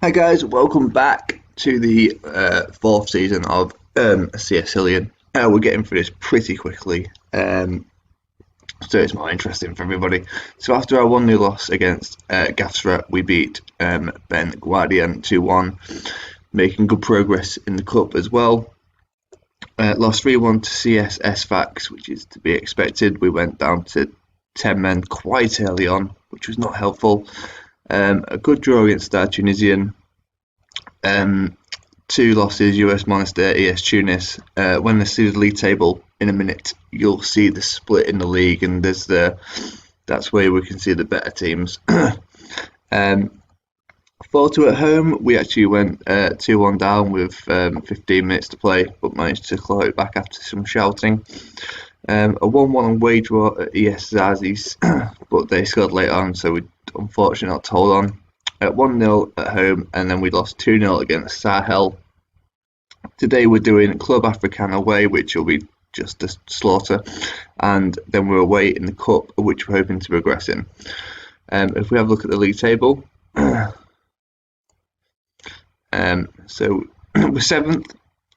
Hi guys, welcome back to the fourth season of CS Hillian. We're getting through this pretty quickly, so it's more interesting for everybody. So after our 1-0 loss against Gafsra, we beat Ben Guardian 2-1, making good progress in the cup as well. Lost 3-1 to CS SFAX, which is to be expected. We went down to 10 men quite early on, which was not helpful. A good draw against Star Tunisian. 2 losses, US Monastir, ES Tunis. When they see the league table in a minute, you'll see the split in the league, and that's where we can see the better teams. 4-2 at home, we actually went 2-1 down with 15 minutes to play, but managed to claw it back after some shouting. A 1-1 away draw at ES Zazis, but they scored late on, so we unfortunately not hold on. At 1-0 at home, and then we lost 2-0 against Sahel. Today we're doing Club African away, which will be just a slaughter, and then we're away in the cup, which we're hoping to progress in. If we have a look at the league table, so we're 7th,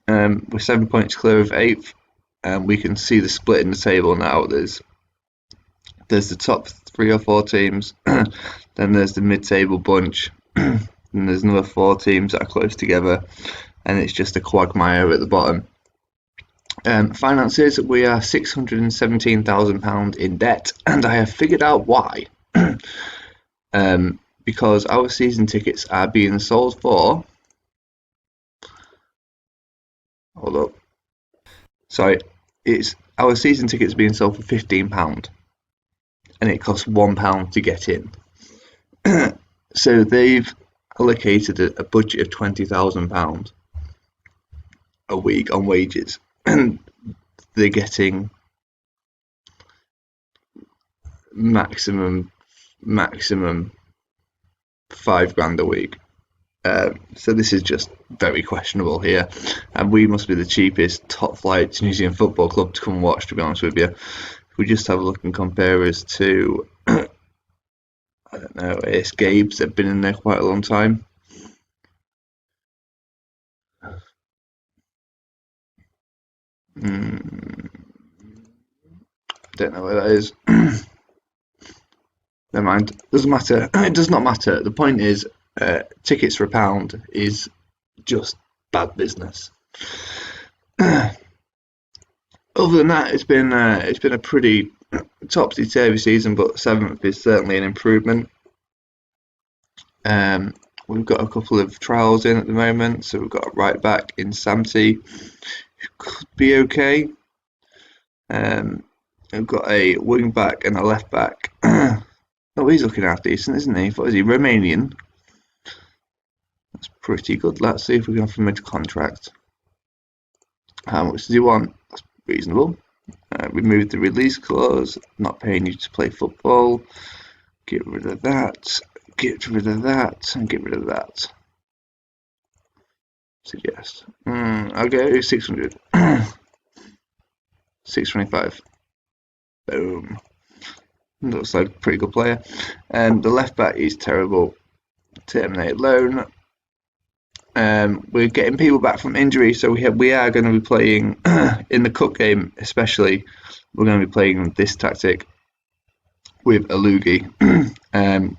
we're 7 points clear of 8th, and we can see the split in the table now. There's the top 3 or 4 teams, then there's the mid-table bunch, and there's another 4 teams that are close together, and it's just a quagmire at the bottom. Finances, we are £617,000 in debt, and I have figured out why. Because our season tickets are being sold for... Hold up. Sorry, it's our season tickets being sold for £15. And it costs £1 to get in. So they've allocated a budget of £20,000 a week on wages, and they're getting maximum £5,000 a week. So this is just very questionable here, and we must be the cheapest top flight Tunisian football club to come and watch, to be honest with you. If we just have a look and compare us to, I don't know, AS Gabes, they've been in there quite a long time. Don't know where that is. Never mind, doesn't matter. It does not matter. The point is, tickets for £1 is just bad business. Other than that, it's been a pretty topsy-turvy season, but 7th is certainly an improvement. We've got a couple of trials in at the moment, so we've got a right back in Samti, who could be okay. We've got a wing back and a left back. Oh, he's looking half decent, isn't he? What is he, Romanian? That's pretty good. Let's see if we can offer him a contract. How much does he want? That's reasonable. Remove the release clause, not paying you to play football. Get rid of that. Get rid of that, and get rid of that. Suggest. I'll go 600. 625. Boom. Looks like a pretty good player. The left back is terrible. Terminate loan. We're getting people back from injury, so we are going to be playing in the cup game, especially. We're going to be playing this tactic with Alugi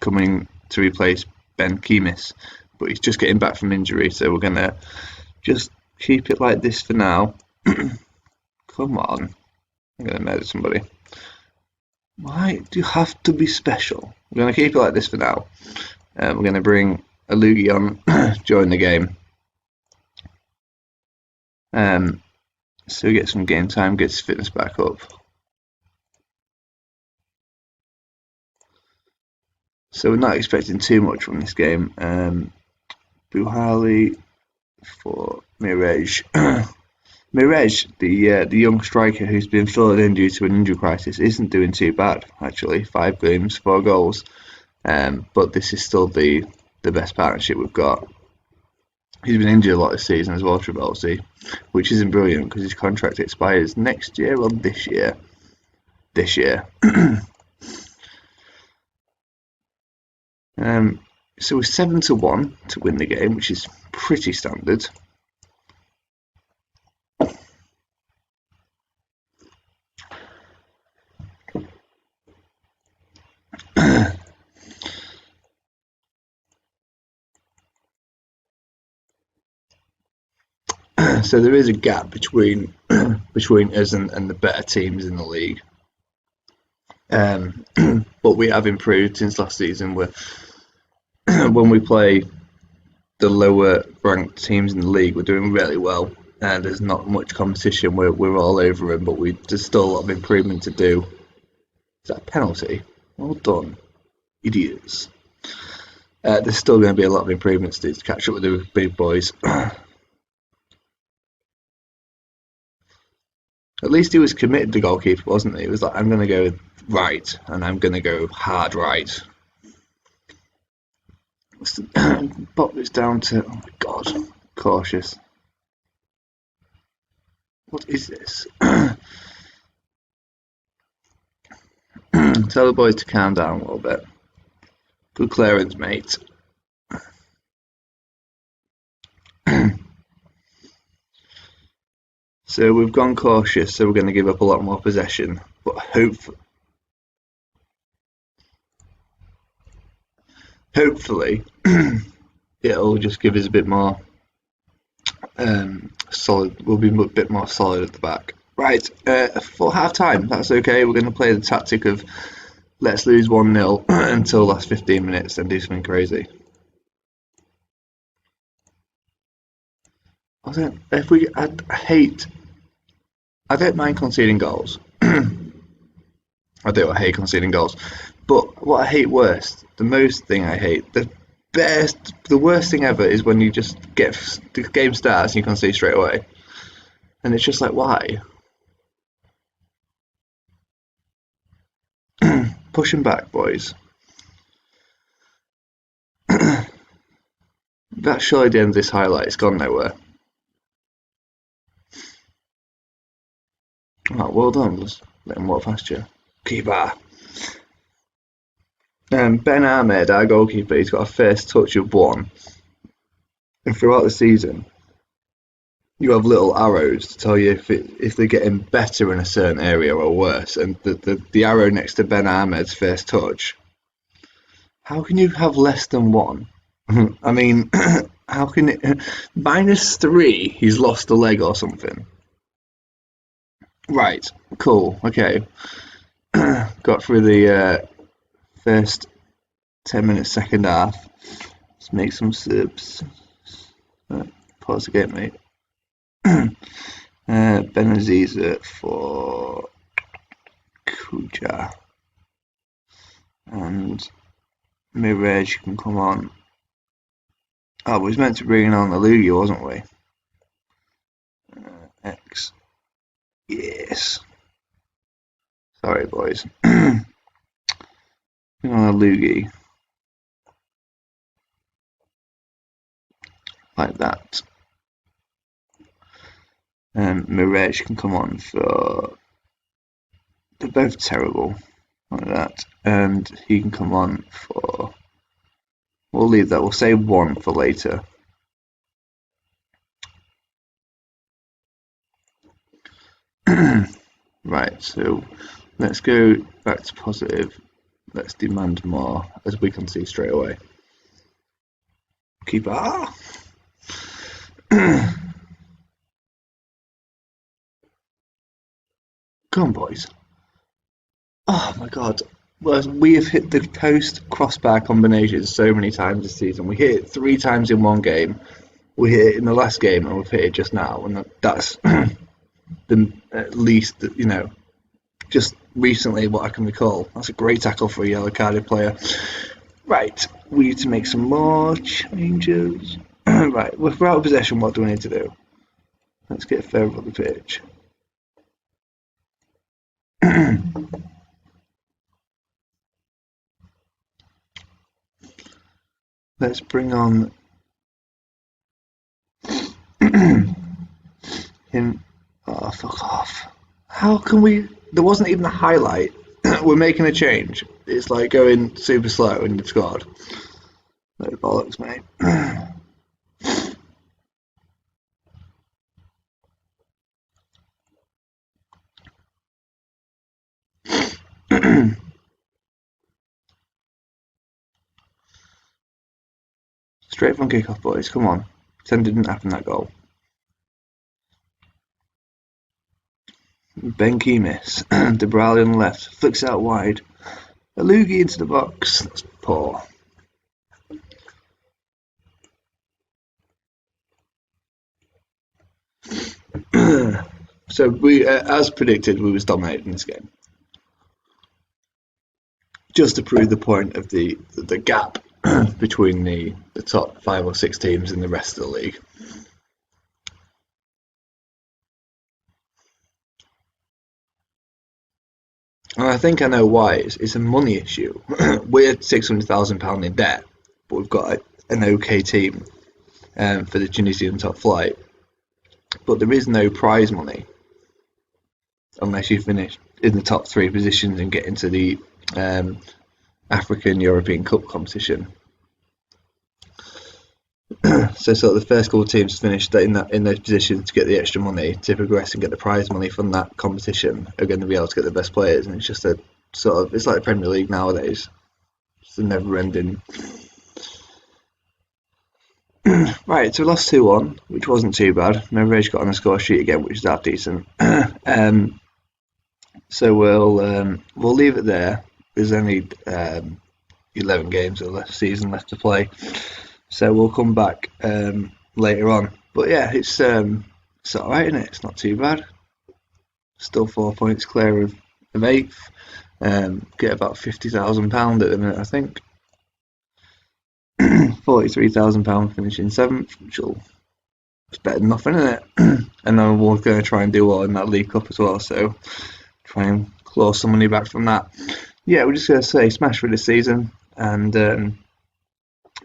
coming to replace Ben Kemis, but he's just getting back from injury, so we're going to just keep it like this for now. Come on, I'm going to murder somebody. Why do you have to be special? We're going to keep it like this for now. We're going to bring Alugi on during the game. So we get some game time, gets fitness back up. So we're not expecting too much from this game. Buhali for Mirej. Mirej, the young striker who's been filled in due to an injury crisis, isn't doing too bad, actually. 5 games, 4 goals. But this is still the best partnership we've got. He's been injured a lot this season as well, Trabelsi, which isn't brilliant because his contract expires next year or this year. This year. So we're 7-1 to win the game, which is pretty standard. So there is a gap between us and the better teams in the league. But we have improved since last season. When we play the lower ranked teams in the league, we're doing really well. And there's not much competition. We're all over them, but there's still a lot of improvement to do. Is that a penalty? Well done, idiots. There's still going to be a lot of improvements to do to catch up with the big boys. At least he was committed, the goalkeeper, wasn't he? He was like, I'm going to go right, and I'm going to go hard right. Pop this down to, oh my god, cautious. What is this? Tell the boys to calm down a little bit. Good clearance, mate. So we've gone cautious, so we're going to give up a lot more possession, but hopefully it'll just give us a bit more solid. We'll be a bit more solid at the back. Right, for half time, that's okay. We're going to play the tactic of let's lose 1-0 until the last 15 minutes and do something crazy. I don't mind conceding goals. I hate conceding goals. But what I hate worst, the worst thing ever is when you just the game starts and you concede straight away. And it's just like, why? Push him back, boys. That's surely the end of this highlight. It's gone nowhere. Oh, well done. Just let him walk past you. Keeper. Ben Ahmed, our goalkeeper, he's got a first touch of 1. And throughout the season, you have little arrows to tell you if they're getting better in a certain area or worse. And the arrow next to Ben Ahmed's first touch, how can you have less than 1? I mean, how can it... -3, he's lost a leg or something. Right, cool, okay. Got through the first 10 minutes, second half. Let's make some subs. Pause again, mate. Benaziza for Kuja. And Mirage can come on. Oh, we was meant to bring on the Lugia, wasn't we? X. Yes. Sorry, boys. Bring on a Lugia. Like that. Mirage can come on for... They're both terrible. Like that. And he can come on for... We'll leave that. We'll save 1 for later. Right, so let's go back to positive. Let's demand more, as we can see straight away. Keeper. Come on, boys. Oh my god. We have hit the post crossbar combinations so many times this season. We hit it 3 times in one game. We hit it in the last game, and we've hit it just now. And that's at least, just recently what I can recall. That's a great tackle for a yellow carded player. Right, we need to make some more changes. Right, we're out of possession. What do we need to do? Let's get further up the pitch. Let's bring on him. Oh, fuck off. How can we... There wasn't even a highlight. We're making a change. It's like going super slow and you've scored. No bollocks, mate. Straight from kickoff, boys. Come on. Pretend it didn't happen, that goal. Ben Kemis. De Bruyne on the left. Flicks out wide. Alugi into the box. That's poor. So we, as predicted, we was dominating this game. Just to prove the point of the gap between the top 5 or 6 teams and the rest of the league. And I think I know why. It's a money issue. We're £600,000 in debt, but we've got an okay team for the Tunisian top flight. But there is no prize money unless you finish in the top 3 positions and get into the African European Cup competition. So sort of the first couple of teams finished in those positions to get the extra money to progress and get the prize money from that competition are going to be able to get the best players, and it's just a sort of, it's like the Premier League nowadays. It's a never ending. Right, so we lost 2-1, which wasn't too bad. No Rage got on the score sheet again, which is half decent. So we'll leave it there. There's only 11 games of the season left to play, so we'll come back later on. But yeah, it's alright, isn't it? It's not too bad. Still 4 points clear of 8th. Get about £50,000 at the minute, I think. £43,000 finishing 7th, which is better than nothing, isn't it? And then we're going to try and do well in that League Cup as well, so try and claw some money back from that. Yeah, we're just going to say smash for this season and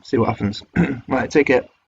see what happens. Right, take it.